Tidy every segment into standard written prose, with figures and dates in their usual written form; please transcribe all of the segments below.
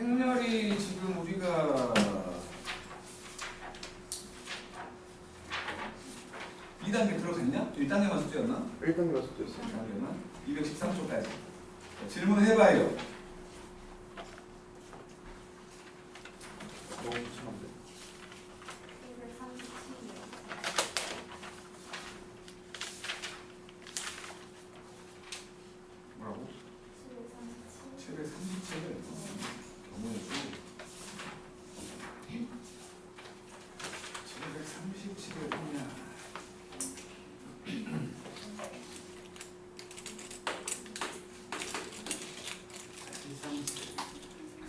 행렬이 지금 우리가 2단계 들어갔냐? 1단계만 숙제였나? 1단계가 숙제였어요. 1단계만? 213초까지. 질문을 해봐요. 너무 심한데. 737이요. 뭐라고? 737을 경우의 수 737을 했냐?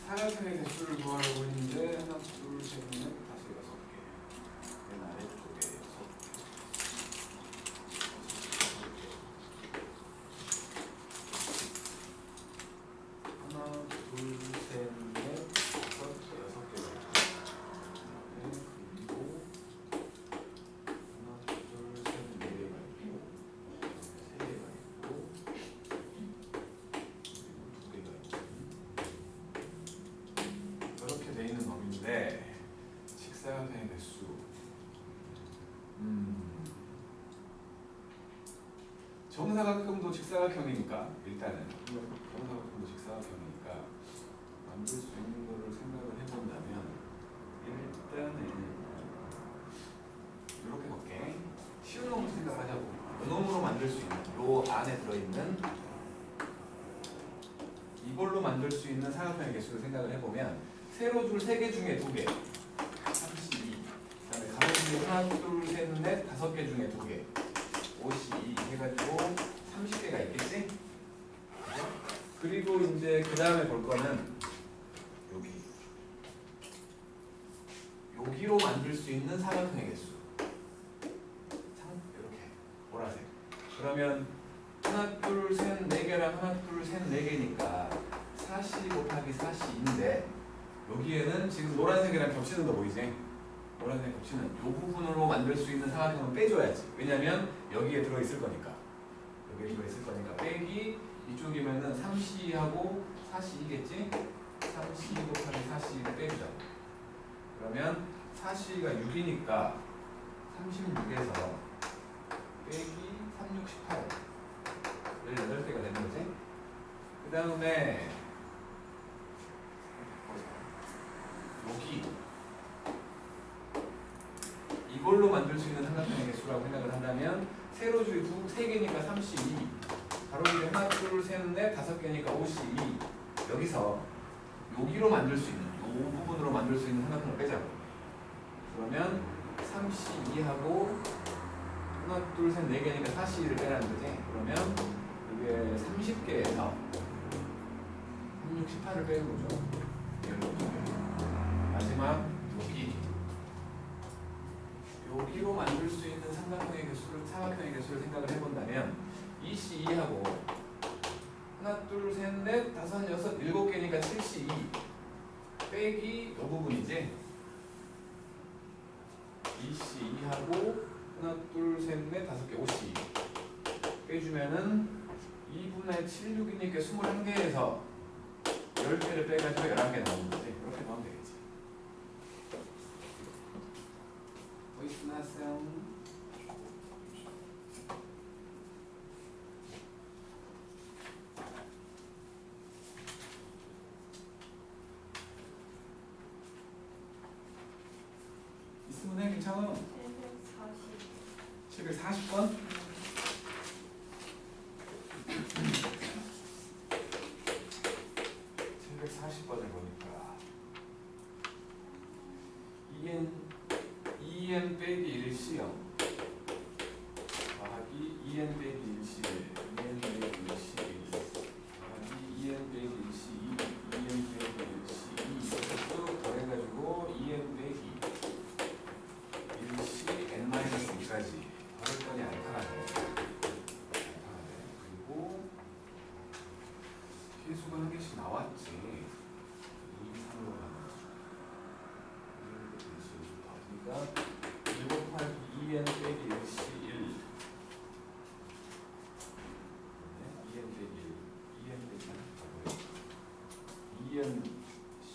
사각형의 개수를 구하려고 했는데 하나, 둘, 셋, 넷, 다섯, 여섯 개. 맨 아래쪽에 6개. 하나, 둘, 셋, 넷, 다섯, 여섯 개가 있고, 그리고 하나, 둘, 셋, 네 개가 있고, 세 개가 있고, 그리고 두 개가 있고. 이렇게 돼 있는 놈인데 직사각형의 개수. 정사각형도 직사각형이니까 일단은 정사각형도 직사각형이니까 만들 수 있는 거를 생각을 해본다면 일단은 이렇게 볼게. 쉬운 놈부터 생각하자고. 이 놈으로 만들 수 있는 요 안에 들어있는 이걸로 만들 수 있는 사각형의 개수를 생각을 해보면 세로줄 3개 중에 2개 32. 그 다음에 가로줄 하나 둘 셋 넷 5개 중에 2개 52 해가지고 30개가 있겠지? 그리고 이제 그 다음에 볼 거는 여기로 만들 수 있는 사각형의 개수. 이렇게 보라색. 그러면 하나 둘 셋 네 개랑 하나 둘 셋 네 개니까 4C 곱하기 4C인데 여기에는 지금 노란색이랑 겹치는 거 보이지? 노란색 겹치는 이 부분으로 만들 수 있는 사각형은 빼줘야지. 왜냐면 여기에 들어있을 거니까. 여기에 들어있을 거니까 빼기 이쪽이면은 3C하고 4C겠지? 3C 곱하기 4C를 빼주자. 그러면 4C가 6이니까 36에서 빼기 3, 6, 18 18개가 되는 거지? 그 다음에 여기 이걸로 만들 수 있는 삼각형의 개수라고 생각을 한다면 세로줄이 3개니까 32 가로줄이 하나 둘 셋 넷 5개니까 52 여기서 여기로 만들 수 있는 이 부분으로 만들 수 있는 삼각형을 빼자고. 그러면 32하고 하나 둘 셋 네 개니까 42를 빼라는 거지. 그러면 이게 30개에서 3, 6, 18을 빼는 거죠. 마지막 여기로 만들 수 있는 사각형의 개수를 생각을 해본다면 2C 2하고 하나 둘 셋 넷 다섯 여섯 7개니까 7C 2 빼기 이 부분이지. 2C 2하고 하나 둘 셋 넷 5개 5C 빼주면은 2분의 7, 6이니까 21개에서 10개를 빼가지고 11개 나오는 거지. 이렇게 나오면 되겠지. 보이스나세요? 있으면 해. 괜찮아. 740번? 보니까 EN 빼기 1C요 더하기 EN 빼기 1C 2n 빼기 1C 1 더하기 EN 빼기 1C 2 EN 빼기 1C 2 이렇게 쭉 더해가지고 EN 빼기 1C N-2까지 더할 거니 알파가 돼. 그리고 계수가 한 개씩 나왔지. 2, 3으로 가는 그러니까 1 곱하기 2n 빼기 1C 1 2n 빼기 1 2n 빼기 2n C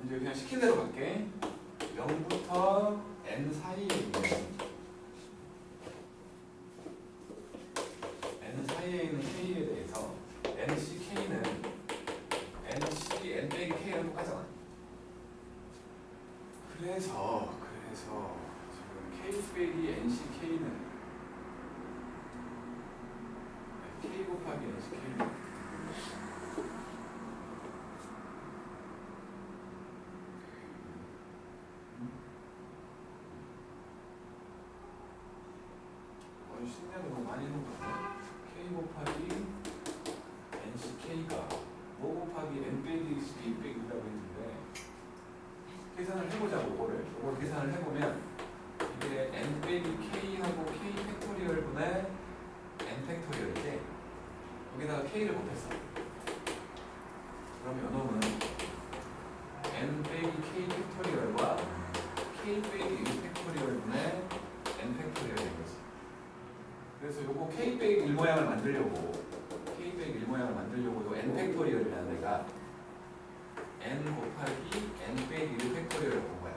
이제 그냥 시킨 대로 갈게. 0부터 n 사이에 있는 n 사이에 있는 k에 대해서 nck는 nc n 빼기 k랑 똑같잖아. 그래서 지금 k 빼기 nck는 k 곱하기 nck는 신기하게 너무 많이 있는 것 같아. k 곱하기 nck가 5 곱하기 n 빼기 k 빼기 1이라고 했는데 계산을 해보자고. 이걸 계산을 해보면 이게 n 빼기 k하고 k 팩토리얼분의 n 팩토리얼이지. 여기다가 k를 곱했어. 그럼 요놈은 n 빼기 k 팩토리얼과 k 빼기 1 팩토리얼분의 n 팩토리얼인 거지. 그래서 요거 k 빼기 1 모양을 만들려고 요 n 팩토리얼이라는 애가 n 곱하기 n 빼기 1 팩토리얼을 본 거야.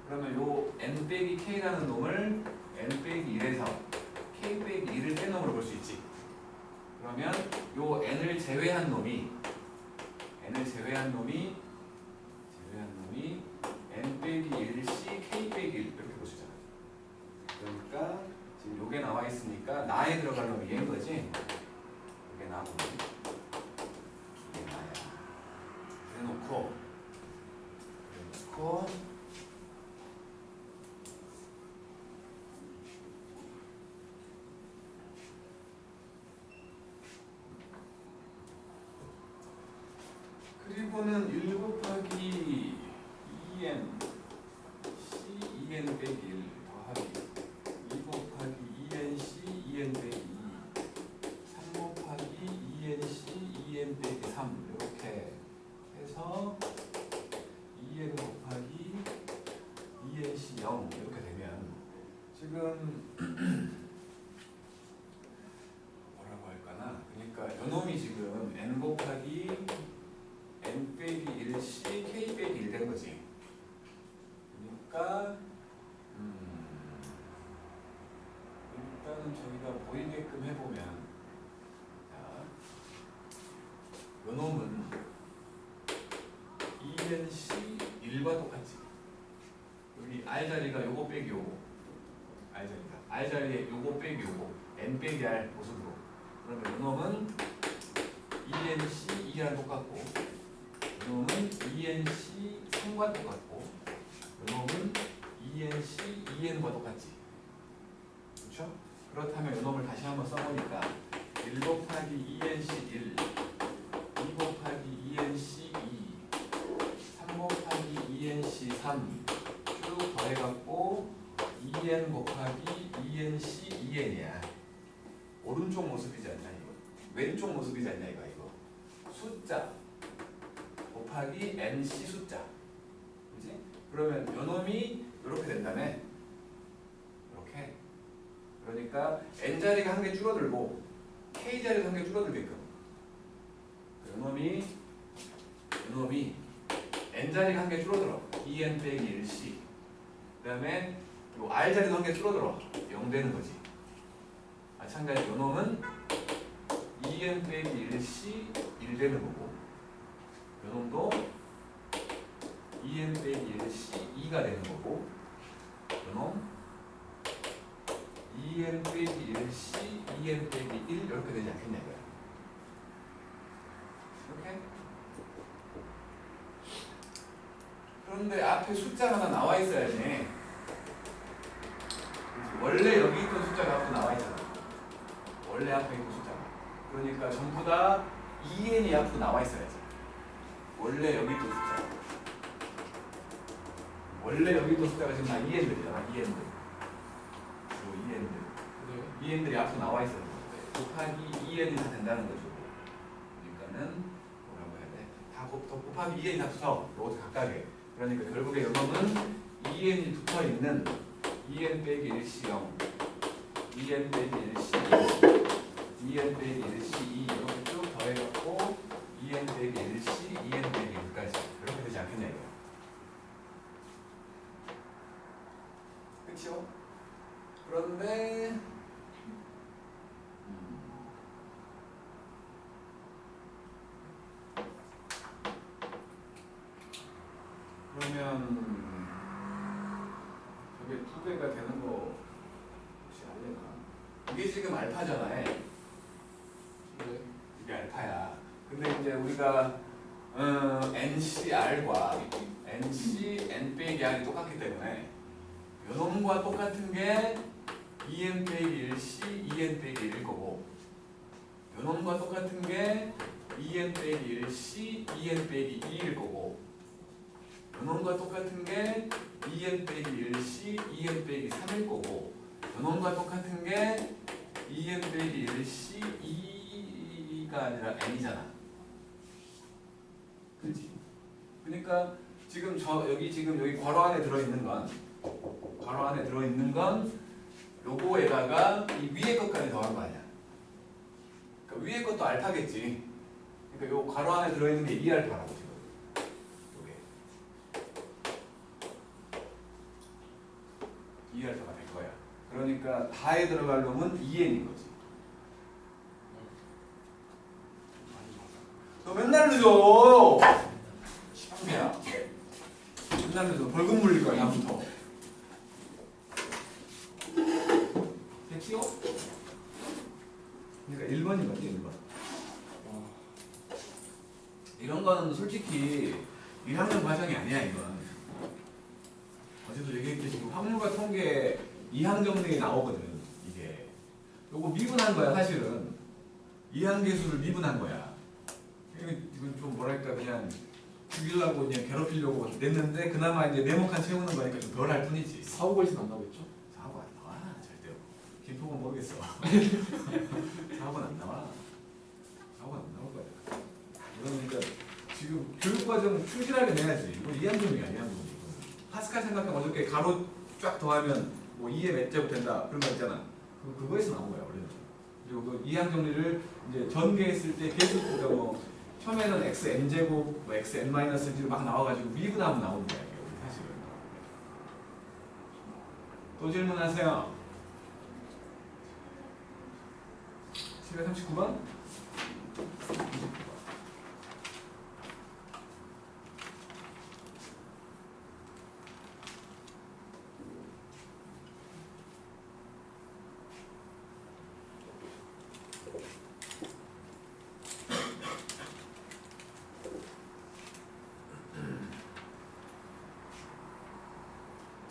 그러면 요 n 빼기 k라는 놈을 n 빼기 1에서 k 빼기 1을 뺀 놈으로 볼 수 있지. 그러면 요 n을 제외한 놈이 n 빼기 1c k 빼기 1 이렇게 볼 수 있잖아. 그러니까 지금 요게 나와 있으니까 나에 들어갈 놈이 얘인 거지. 요게 나고 이게 나야. 그래놓고 그리고는 1 곱하기 2n c 2n 빼기 1 더하기 2 곱하기 2nc 2n 빼기 2 3 곱하기 2nc 2n 빼기 3 이렇게 해서 2n 곱하기 2nc 0 이렇게 되면 지금 뭐라고 할까나. 그러니까 요놈이 지금 n 곱하기 n 빼기 1c k 빼기 1 된 거지. 그러니까 일단은 저기가 보이게끔 해보면, 자, 요놈은 2nc 1과 똑같지. 여기 r 자리가 요거 빼기 요거, r 자리에 요거 빼기 요거, n 빼기 r 모습으로. 그러면 요놈은 2nc 2랑 똑같고, 요놈은 2nc 3과 똑같고, 요놈은 2nc 2n과 똑같지. 그렇죠? 그렇다면 요놈을 다시 한번 써보니까 1 곱하기 2nc 1, 2 곱하기 2nc 2, 3 곱하기 2nc 3 쭉 더해갖고 2n 곱하기 2nc 2n이야. 오른쪽 모습이지 않냐 이거? 왼쪽 모습이지 않냐 이거? 숫자 곱하기 nc 숫자, 그지? 그러면 요놈이 이렇게 된다네. 이렇게. 그러니까 n 자리가 한 개 줄어들고 k 자리가 한 개 줄어들게끔. 요놈이 n 자리가 한 개 줄어들어. 2n 빼기 1c. 그 다음에 요 r 자리도 한 개 줄어들어. 0 되는 거지. 마찬가지로 요놈은 2n 빼기 1c 1 되는 거고, 요놈도 2n 빼기 1c 2가 되는 거고, 요놈 2n 빼기 1c 2n 빼기 1 이렇게 되지 않겠냐 이거야. 이렇게. 그런데 앞에 숫자가 하나 나와 있어야지. 원래 여기 있던 숫자가 앞에 나와 있잖아. 원래 앞에 있던 숫자가. 그러니까 전부 다 2n이 앞으로 나와 있어야지. 원래 여기 있던 숫자. 원래 여기 있던 숫자가 지금 다 2n들이잖아. 2n들. 2n들이 앞으로 나와 있어야 돼. 곱하기 2n이 다 된다는 거죠. 그러니까는 뭐라고 해야 돼? 다 곱하기 2n이 다 붙어. 이것도 각각에. 그러니까 결국에 이거는 2n이 붙어 있는 2n 빼기 1c 0, 2n 빼기 1c 2, 2n 빼기 1c 2 이렇게 쭉 더해갖고 2n 빼기 1c, 2n 빼기 1까지 이렇게 되지 않겠냐 이거야. 그쵸? 그런데 그러면 저게 2배가 되는 거 혹시 알려나? 이게 지금 알파잖아. 이게 알파야. 근데 이제 우리가 NCR과 NC, N 빼기 R이 똑같기 때문에 요놈과 똑같은 게 EN 빼기 1C, EN 빼기 1일 거고 요놈과 똑같은 게 EN 빼기 1C, EN 빼기 2일 거고 요놈과 똑같은 게 EN 빼기 1C, EN 빼기 3일 거고 요놈과 똑같은 게 EN 빼기 1C, 2가 아니라 N이잖아. 그렇지? 그러니까 지금 여기 괄호 안에 들어있는 건 요거에다가 이 위에 것까지 더한 거 아니야. 그러니까 위에 것도 알파겠지. 그러니까 요 괄호 안에 들어있는 게 2알파라고 지금. 요게 2알파가 될 거야. 그러니까 다에 들어갈 놈은 2n인 거지. 너 맨날 늦어. 시방이야. 맨날 늦어. 벌금 물릴 거야 다음부터. 됐지요? 그러니까 1번인 거지 1번. 이런 거는 솔직히 1학년 과정이 아니야 이건. 어제도 얘기했듯이 확률과 통계 2항 정리에 나오거든 이게. 요거 미분한 거야 사실은. 2항 계수를 미분한 거야. 이건 좀 뭐랄까 그냥 죽이려고 그냥 괴롭히려고 냈는데 그나마 이제 네모칸 채우는 거니까 좀 덜 할 뿐이지. 사고가 있으면 안 나오겠죠? 사고가 안 나와 절대. 김포는 모르겠어. 사고는 안 나와. 사고는 안 나올 거야. 이거는 그러니까 지금 교육과정 충실하게 내야지. 이거 2항 정리가 아니야. 파스칼 생각하면 어저께 가로 쫙 더하면 뭐 2의 몇 제곱 된다 그런 거 있잖아. 그거에서 나온 거야 원래는. 그리고 그 2항 정리를 이제 전개했을 때 계속 그러니까 뭐 처음에는 xn제곱, 뭐 xn-1로 막 나와가지고 미분하면 나오는 거야 이게 사실은. 또 질문하세요. 739번?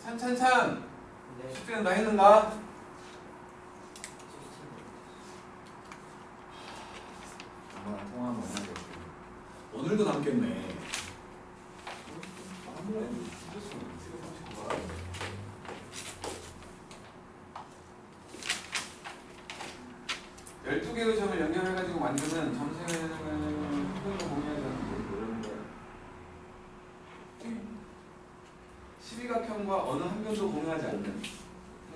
찬찬찬! 네. 숙제는 다 했는가? 엄마랑 통화하면 하겠지. 오늘도 남겠네. 아무래도 늦었으면 739번. 열두 개의 점을 연결해가지고 만드는 점線표현을 공유하지 않는 이런 거야. 12각형과 어느 한 변도 공유하지 않는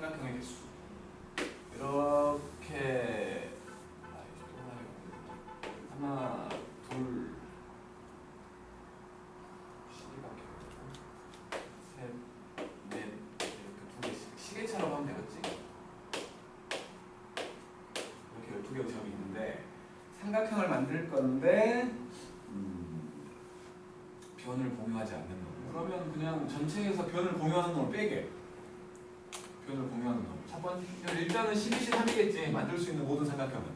삼각형의 개수. 이렇게 하나, 둘, 12각형, 셋, 넷 이렇게 두 개씩 시계처럼 하면 되겠지? 이렇게 12개의 점이 있는데 삼각형을 만들 건데 변을 공유하지 않는 놈. 그러면 그냥 전체에서 변을 공유하는 놈을 빼게. 변을 공유하는 놈. 첫 번째 일단은 12시 3이겠지. 만들 수 있는 모든 삼각형은.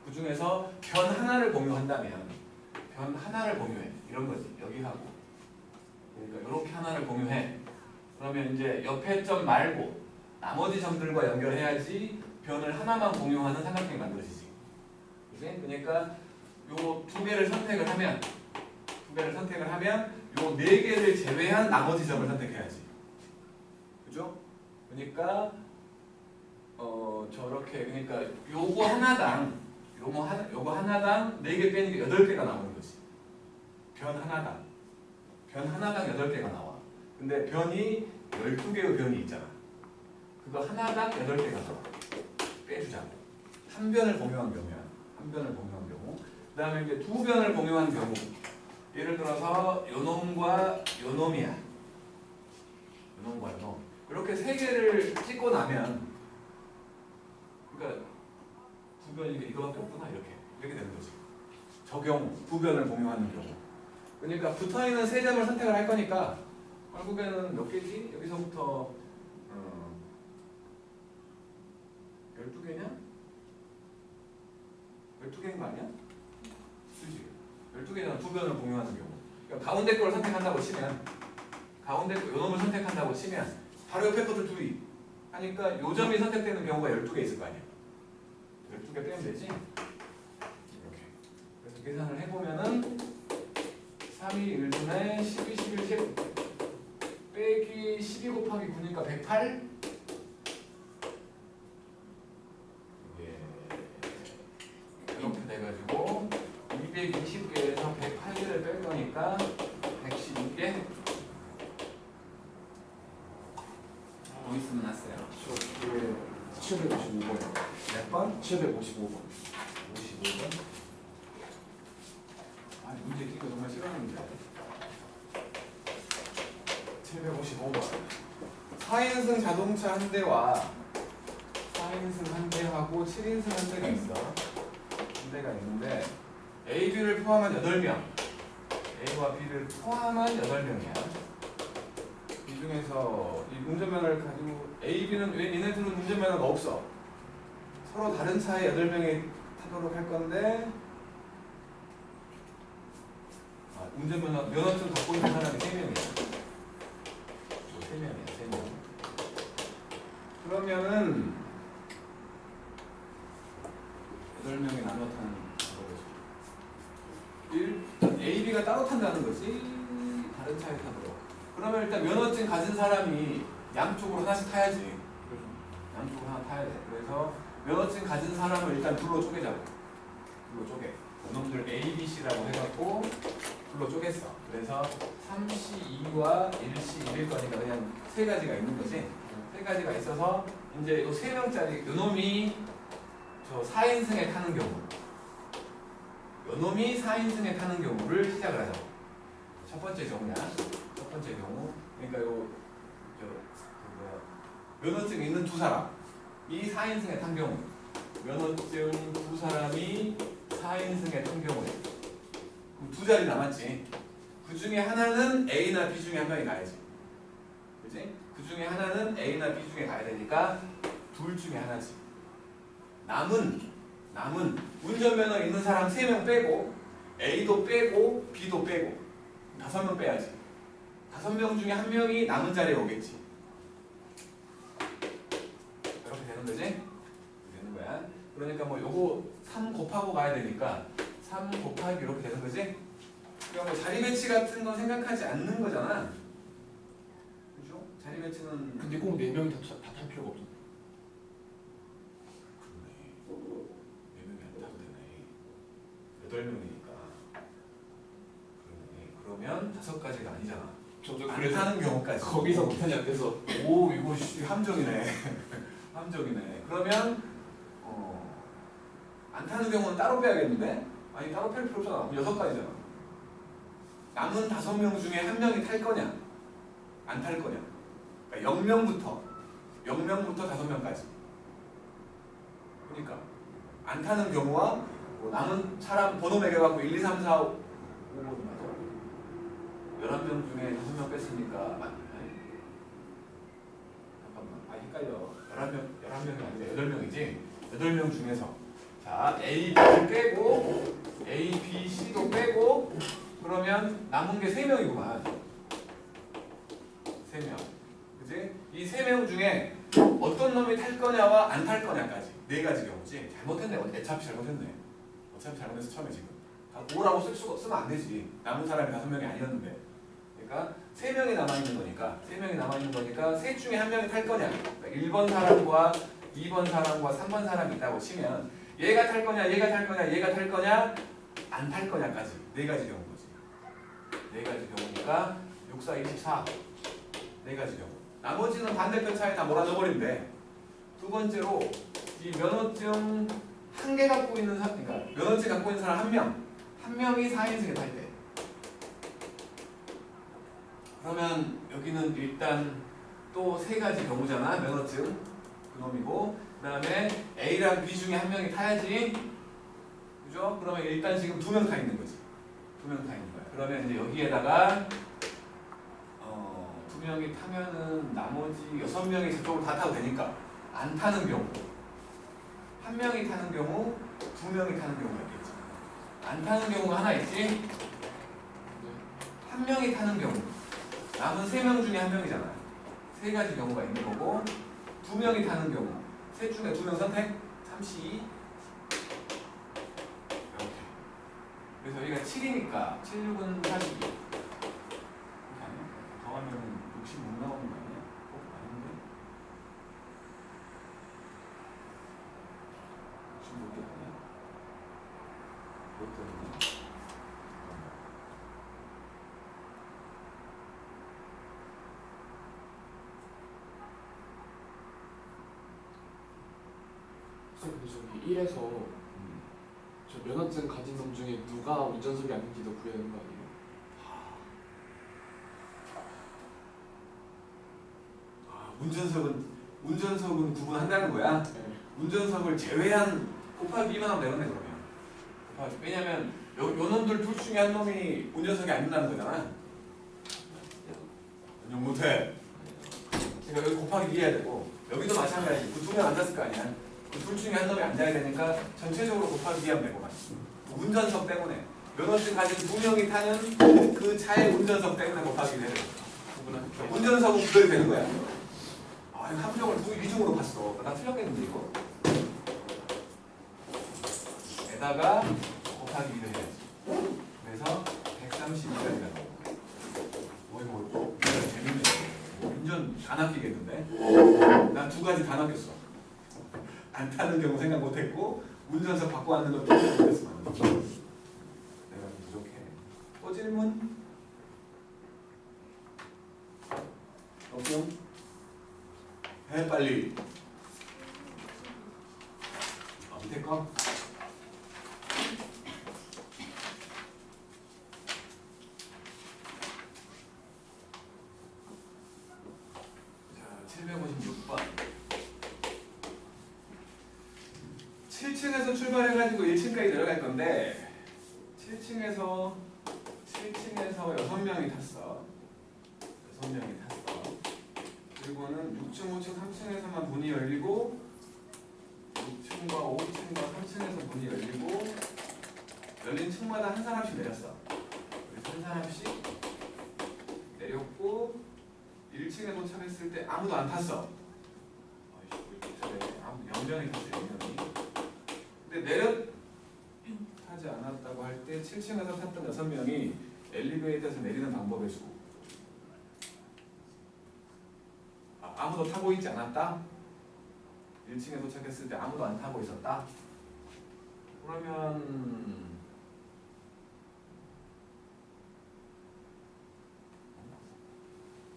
그 중에서 변 하나를 공유한다면 변 하나를 공유해. 이런 거지. 여기하고. 그러니까 이렇게 하나를 공유해. 그러면 이제 옆에 점 말고 나머지 점들과 연결해야지 변을 하나만 공유하는 삼각형이 만들어지지. 그치? 그러니까 요 두 개를 선택을 하면 요 네 개를 제외한 나머지 점을 선택해야지. 그죠? 그러니까 저렇게 그러니까 요거 하나당 네 개 빼는 게 8개가 나오는 거지. 변 하나당 8개가 나와. 근데 변이 12개의 변이 있잖아. 그거 하나당 8개가 나와. 빼주자고. 한 변을 공유한 경우야. 한 변을 공유한 경우. 그 다음에 이제 두 변을 공유한 경우. 예를 들어서 요놈과 요놈이야. 요놈과 요놈. 이렇게 세 개를 찍고 나면 그러니까 부변이 이거밖에 없구나 이렇게 되는 거지. 적용, 부변을 공유하는 경우. 그러니까 붙어있는 세 점을 선택을 할 거니까 결국에는 몇 개지? 여기서부터 12개냐? 12개인 거 아니야? 그지? 12개잖아. 부변을 공유하는 경우. 그러니까 가운데 걸 선택한다고 치면 가운데 거 요놈을 선택한다고 치면 바로 옆에 것들 둘이 하니까 요 점이 선택되는 경우가 12개 있을 거 아니야. 12개 빼면 되지? 이렇게. 그래서 계산을 해보면은 3이 1분의 12, 11, 10 빼기 12 곱하기 9니까 108? 이렇게 돼가지고 220개에서 108개를 뺄 거니까 112개? 뭐 있으면 났어요? 저게 755번. 몇 번? 755번. 55번? 아, 문제 끼고 정말 싫어하는데. 755번. 4인승 자동차 한 대와 4인승 한 대하고 7인승 한 대가 있어. 한 대가 있는데 A, B를 포함한 8명. A와 B를 포함한 8명이야. 이 중에서 이 운전면허를 가지고 A, B는 왜 얘네들은 운전면허가 없어. 서로 다른 차에 8명이 타도록 할 건데 면허증 갖고 있는 사람이 3명이야. 3명이야, 3명. 그러면은 8명이 나눠 타는 거지. A, B가 따로 탄다는 거지. 다른 차에 타도록. 그러면 일단 면허증 가진 사람이 양쪽으로 하나씩 타야지. 양쪽으로 하나 타야 돼. 그래서 면허증 가진 사람을 일단 둘로 쪼개자고. 둘로 쪼개. 그놈들 A, B, C라고 해갖고 둘로 쪼갰어. 그래서 3C2와 1C1일 거니까 그냥 세 가지가 있는 거지. 세 가지가 있어서 이제 요 세 명짜리 요놈이 저 4인승에 타는 경우, 요놈이 4인승에 타는 경우를 시작을 하자고. 첫 번째 경우야. 첫 번째 경우. 그러니까 면허증 있는 두 사람. 이 4인승에 탄 경우. 면허증 두 사람이 4인승에 탄 경우에. 그럼 두 자리 남았지. 그 중에 하나는 A나 B 중에 한 명이 가야지. 그지? 그 중에 하나는 A나 B 중에 가야 되니까 둘 중에 하나지. 남은 운전면허 있는 사람 3명 빼고 A도 빼고 B도 빼고 5명 빼야지. 5명 중에 한 명이 남은 자리에 오겠지. 이렇게 되는 거지? 되는 거야. 그러니까 뭐 요거 3 곱하고 가야 되니까 3 곱하기 이렇게 되는 거지? 그러니까 뭐 자리 배치 같은 건 생각하지 않는 거잖아. 그죠? 자리 배치는 근데 꼭 4명이 다 탈 필요가 없어. 그러네. 4명이 안 타도 되네. 8명이니까. 그러면 5가지가 아니잖아. 저도 안 그래서 타는 경우까지. 거기서 못하냐 안 돼서. 오, 이거 함정이네. 함정이네. 그러면 안 타는 경우는 따로 빼야겠는데? 아니, 따로 뺄 필요 없잖아. 그럼 6가지잖아. 남은 5명 중에 한 명이 탈 거냐? 안 탈 거냐? 그러니까 0명부터 5명까지. 그러니까 안 타는 경우와 뭐 남은 사람 번호 매겨갖고 1, 2, 3, 4, 5, 5번 맞아. 11명 중에 5명 뺐으니까 잠깐만. 헷갈려. 11명이 아니라 8명이지. 8명 중에서 자, A, B를 빼고 A, B, C도 빼고 그러면 남은 게 3명이구만. 3명. 그치? 이 3명 중에 어떤 놈이 탈 거냐와 안 탈 거냐까지 4가지 경우지. 잘못했네. 어차피 잘못했네. 어차피 잘못해서 처음에 지금 5라고 쓰면 안 되지. 남은 사람이 5명이 아니었는데. 그러니까 3명이 남아있는 거니까 3명이 남아있는 거니까 셋 중에 한 명이 탈 거냐. 그러니까 1번 사람과 2번 사람과 3번 사람이 있다고 치면 얘가 탈 거냐, 얘가 탈 거냐, 얘가 탈 거냐, 안 탈 거냐까지 4가지 경우인 거지. 4가지 경우니까 6, 4, 24 4가지 경우. 나머지는 반대편 차에 다 몰아넣어버리면 돼. 두 번째로 이 면허증 한 개 갖고 있는 사람, 그러니까 면허증 갖고 있는 사람 한 명이 4인승에 탈 때 그러면 여기는 일단 또 세 가지 경우잖아. 면허증 그놈이고, 그 다음에 A랑 B 중에 한 명이 타야지. 그죠? 그러면 일단 지금 2명 타 있는 거지. 2명 타 있는 거야. 그러면 이제 여기에다가 2명이 타면은 나머지 6명이 저쪽으로 다 타도 되니까 안 타는 경우, 한 명이 타는 경우, 2명이 타는 경우가 있겠죠. 안 타는 경우가 하나 있지. 한 명이 타는 경우, 남은 3명 중에 한 명이잖아. 세 가지 경우가 있는 거고, 2명이 타는 경우, 셋 중에 2명 선택, 32. 이렇게. 그래서 여기가 7이니까 7, 6은 42. 이렇게 하면 더하면 66 나오는 거 아니야? 아닌데? 66개 아니야? 몇 개였나? 근데 저기 1에서 저 면허증 가진 놈 중에 누가 운전석이 아닌지도 구해야 되는 거 아니에요? 운전석은 구분한다는 거야. 네. 운전석을 제외한 곱하기 2만 하면 되겠네 그러면. 왜냐면 요 놈들 둘 중에 한 놈이 운전석이 안 된다는 거잖아. 운전 못해. 그러니까 여기 곱하기 2 해야 되고, 여기도 마찬가지. 그 2명 앉았을 거 아니야. 그 둘 중에 한 놈이 앉아야 되니까 전체적으로 곱하기 2 하면 되고 말이야. 운전석 때문에 면허증 가진 2명이 타는 그 차의 운전석 때문에 곱하기 2 해야 돼. 운전석은 그대로 되는 거야. 함정을 이중으로 봤어. 나 틀렸겠는데 이거? 에다가 곱하기 2를 해야지. 그래서 132까지 나오고. 이거 재밌네. 운전 다 낚이겠는데? 난 2가지 다 낚였어. 안 타는 경우 생각 못했고, 운전석 바꿔 앉는 것도 못했어. 내가 부족해. 또 질문? 없어? 해 빨리. 밑에 거? 자, 756번. 7층에서 출발해가지고 1층까지 내려갈 건데, 7층에서 6명이 탔어. 6명이 탔어. 그리고는 6층, 5층, 3층에서만 문이 열리고, 6층과 5층과 3층에서 문이 열리고, 열린 층마다 한 사람씩 내렸어. 그래서 한 사람씩 내렸고, 1층에 도착했을 때 아무도 안 탔어. 아무 0명이 탔어. 0명이. 근데 타지 않았다고 할 때 7층에서 탔던 6명이 엘리베이터에서 내리는 방법의 수. 아무도 타고 있지 않았다? 1층에 도착했을 때 아무도 안 타고 있었다? 그러면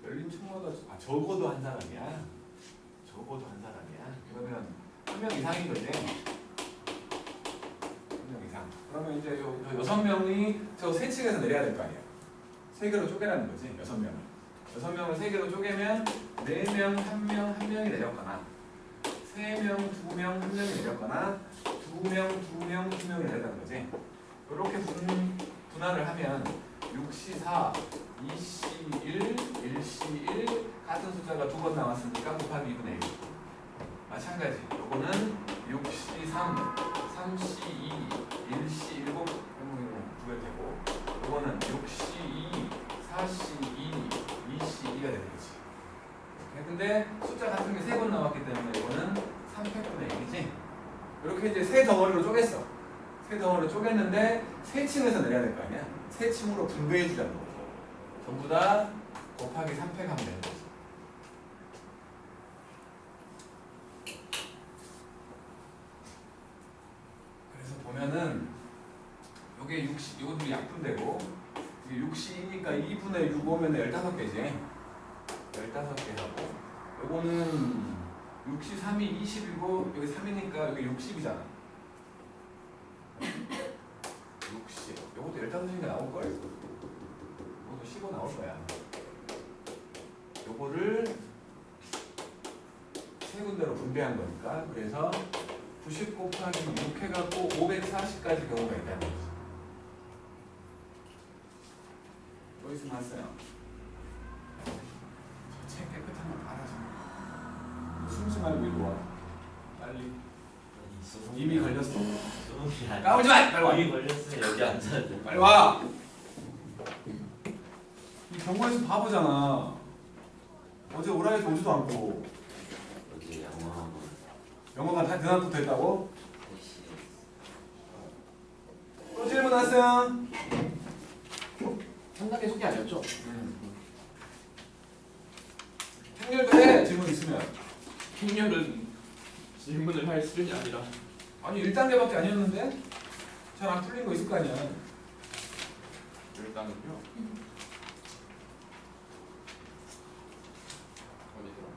열린 층마다 적어도 한 사람이야. 적어도 한 사람이야. 그러면 한 명 이상인 거지. 그러면 이제 요 6명이 저 3층에서 내려야 될 거 아니야. 3개로 쪼개라는 거지. 6명을. 6명을 3개로 쪼개면 4명, 1명, 1명이 내렸거나, 3명, 2명, 1명이 내렸거나, 2명, 2명, 2명이 내렸다는 거지. 이렇게 분할을 하면 6C4, 2C1, 1C1 같은 숫자가 2번 나왔으니까 곱하기 2분의 1. 마찬가지. 요거는 6C3, 3C2, 1C7 두개 되고, 요거는 6C2, 4C2, 2C2가 되는 거지. 근데 숫자 같은 게 3번 나왔기 때문에 이거는 3팩분의 1이지. 이렇게 이제 세 덩어리로 쪼갰어. 세 덩어리로 쪼갰는데 3층에서 내려야 될 거 아니야. 3층으로 분배해 주자는 거죠. 전부 다 곱하기 3팩 하면 되는 거죠. 그래서 보면은 요게 60, 요것도 약분되고, 이게 60이니까 2분의 6 오면 15개지. 15개 하고, 요거는 6시 3이 20이고, 여기 3이니까 여기 60이잖아. 60. 요것도 15개가 나올걸? 요것도 15 나올 거야. 요거를 세 군데로 분배한 거니까 그래서 90 곱하기 6 해갖고 540까지 경우가 있다는 거지. 여기서 났어요. 책 깨끗한 거 알아서. 숨지 말고 이리 와. 빨리. 이미 걸렸어. 수능이 아니야. 까불지 마! 빨리 와. 이미 걸렸으면 여기 앉아야 돼. 빨리 와! 이 경고에서 바보잖아. 어제 오라 해서 오지도 않고. 여기 영어하고 영어가 다 대낮부터 했다고? 글씨. 또 질문 왔어요? 한 단계 속이 아니었죠? 행렬도 해! 질문 있으면. 행렬은 질문을 할 수준이 아니라 아니 1단계밖에 아니었는데? 잘 안 풀린 거 있을 거 아니야. 일단은요. 어디더라?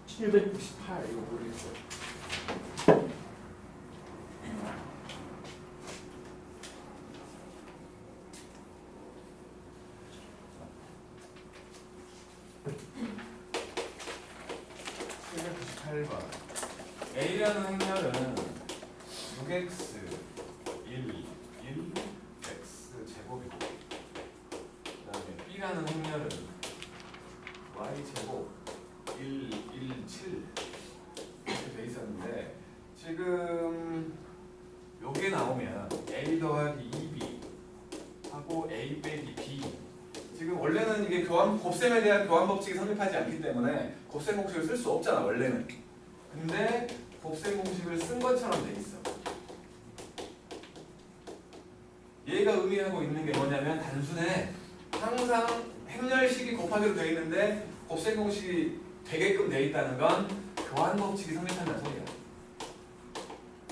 798 이거 모르겠어요. A라는 행렬은 6x 1, x 제곱이고 그 다음에 B라는 행렬은 y 제곱 1, 7 이렇게 돼 있었는데 지금 요게 나오면 A 더하기 2B 하고 A 빼기 B 지금 원래는 이게 곱셈에 대한 교환 법칙이 성립하지 않기 때문에 곱셈 공식을 쓸 수 없잖아 원래는. 근데 곱셈 공식을 쓴 것처럼 돼 있어. 얘가 의미하고 있는 게 뭐냐면 단순해. 항상 행렬식이 곱하기로 돼 있는데 곱셈 공식이 되게끔 돼 있다는 건 교환 법칙이 성립한다는 소리야.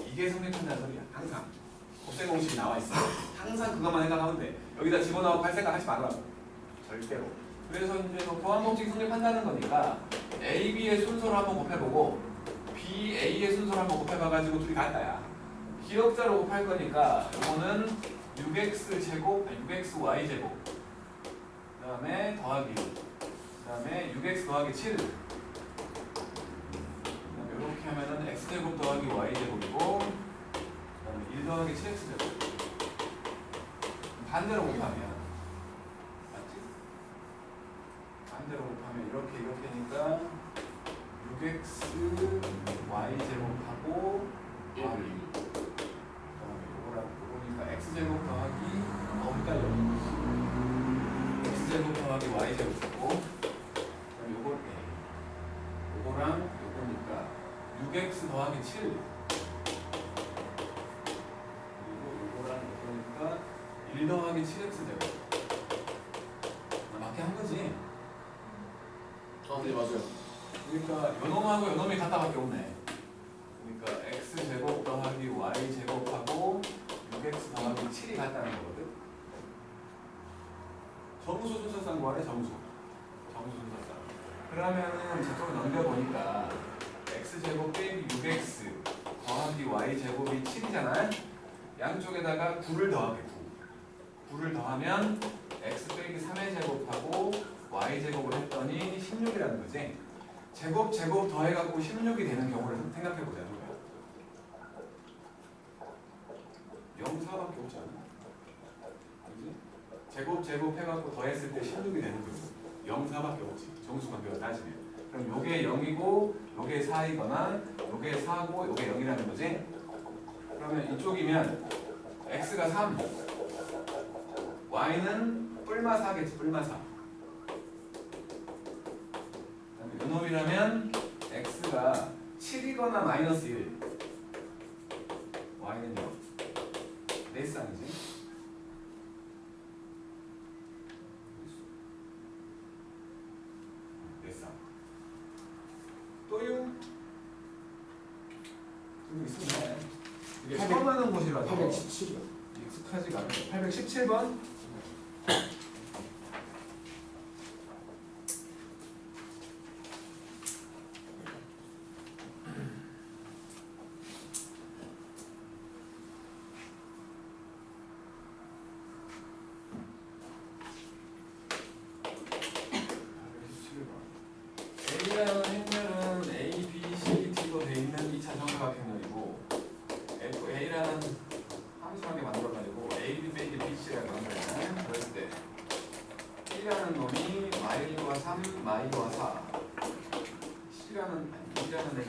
이게 성립한다는 소리야. 항상 곱셈 공식이 나와 있어. 항상 그것만 생각하면 돼. 여기다 집어넣고 할 생각 하지 말라고. 절대로. 그래서 이제 뭐 교환 법칙이 성립한다는 거니까 A, B의 순서로 한번 곱해보고 B, A의 순서로 한번 곱해봐가지고 둘이 같다야. 기억자로 곱할 거니까 이거는 6x 제곱, 6xy 제곱 그 다음에 더하기 그 다음에 6x 더하기 7 이렇게 하면은 x제곱 더하기 y제곱이고 그 다음에 1 더하기 7x제곱 반대로 곱하면 맞지? 반대로 곱하면 이렇게니까 6x y제곱하고 더하기 요거니까 x제곱 더하기 헷갈려. x제곱 더하기 y제곱이고 그다음에 요거랑 요거니까 6x 더하기 7 그리고 요거랑 요거니까 1 더하기 7x제곱 맞게 한 거지? 네 맞아요. 그러니까 요놈하고 요놈이 같다밖에 없네. 그러니까 x제곱 더하기 y제곱하고 6x 더하기 7이 같다는 거거든. 정수 순서상 구하래. 정수 순서상. 그러면은 저쪽으로 넘겨보니까 x제곱 빼기 6x 더하기 y제곱이 7이잖아. 양쪽에다가 9를 더하게 9. 9를 더하면 x 빼기 3의 제곱하고 y제곱을 했더니 16이라는 거지. 제곱 더해갖고 16이 되는 경우를 생각해보자. 0, 4밖에 없지 않아? 그지? 제곱 해갖고 더했을 때 16이 되는 거지. 0, 4밖에 없지. 정수관계가 따지면. 그럼 요게 0이고 요게 4이거나 요게 4고 요게 0이라는 거지. 그러면 이쪽이면 x가 3 y는 뿔마 4겠지. 뿔마 4. 요놈이라면 x가 7이거나 마이너스 1 y는 0 네 쌍이지. 네 쌍. 또요? 좀 있으면 이게 처음 하는 곳이라서 817이요. 익숙하지가 않아요. 817번?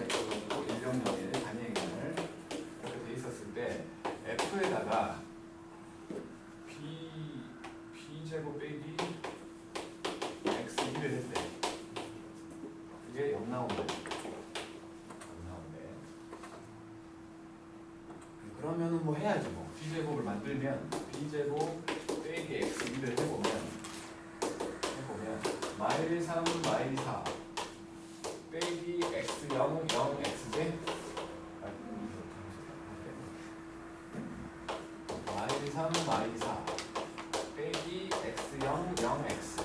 F가지고 10001 단위행을 이렇게 돼 있었을 때 F에다가 B제곱 빼기 X1을 했대. 이게 0 나온대. 0 나온대. 그러면은 뭐 해야지 뭐. B제곱을 만들면 B제곱 빼기 X1을 해보면 마일 3, 마일 4 빼기 X0, 0, X제 마일 3, 마일 4 빼기 X0, 0, X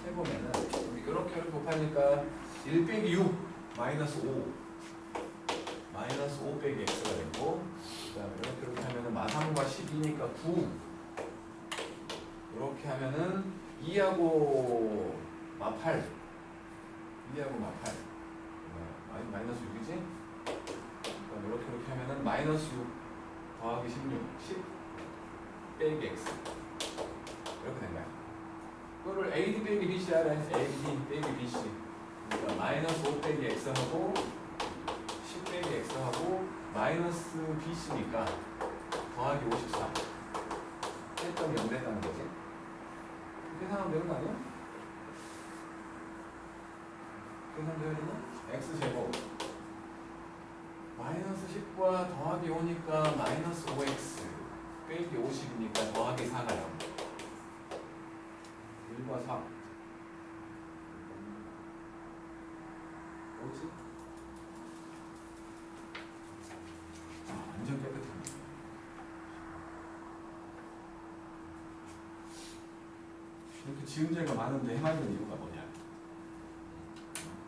해보면은 이렇게 곱하니까 1 빼기 6 마이너스 5 마이너스 5 빼기 X가 되고 그 다음에 이렇게 하면은 마3과 12니까 9 이렇게 하면은 2하고 마8 2하고 마8 마이너스 6이지? 그럼 이렇게 하면은 마이너스 6 더하기 16 10 빼기 X 이렇게 된 거야. 그거를 AD 빼기 BC 하라 해서 AD 빼기 BC 그러니까 마이너스 5 빼기 X하고 10 빼기 X하고 마이너스 BC니까 더하기 54 했더니 0 된다는 거지. 계산하면 되는 거 아니야? 계산돼야 되나? X제곱 마이너스 10과 더하기 5니까 마이너스 5X 빼기 50이니까 더하기 4가 0 1과 4 뭐지? 완전 깨끗합니다. 이렇게 지은제가 많은데 해맑은 이유가 뭐냐?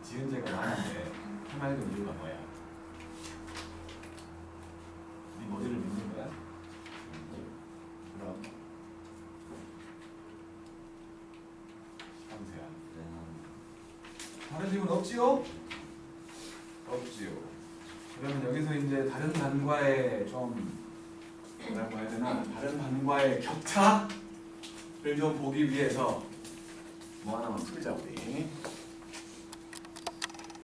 지은제가 많은데 해맑은 이유가 뭐야? 네 머리를 믿는 거야? 그럼 시험세야. 다른 질문 없지요? 없지요. 그러면 여기서 이제 다른 반과의 좀 뭐라고 해야 되나? 다른 반과의 격차를 좀 보기 위해서 뭐 하나만 풀자 우리.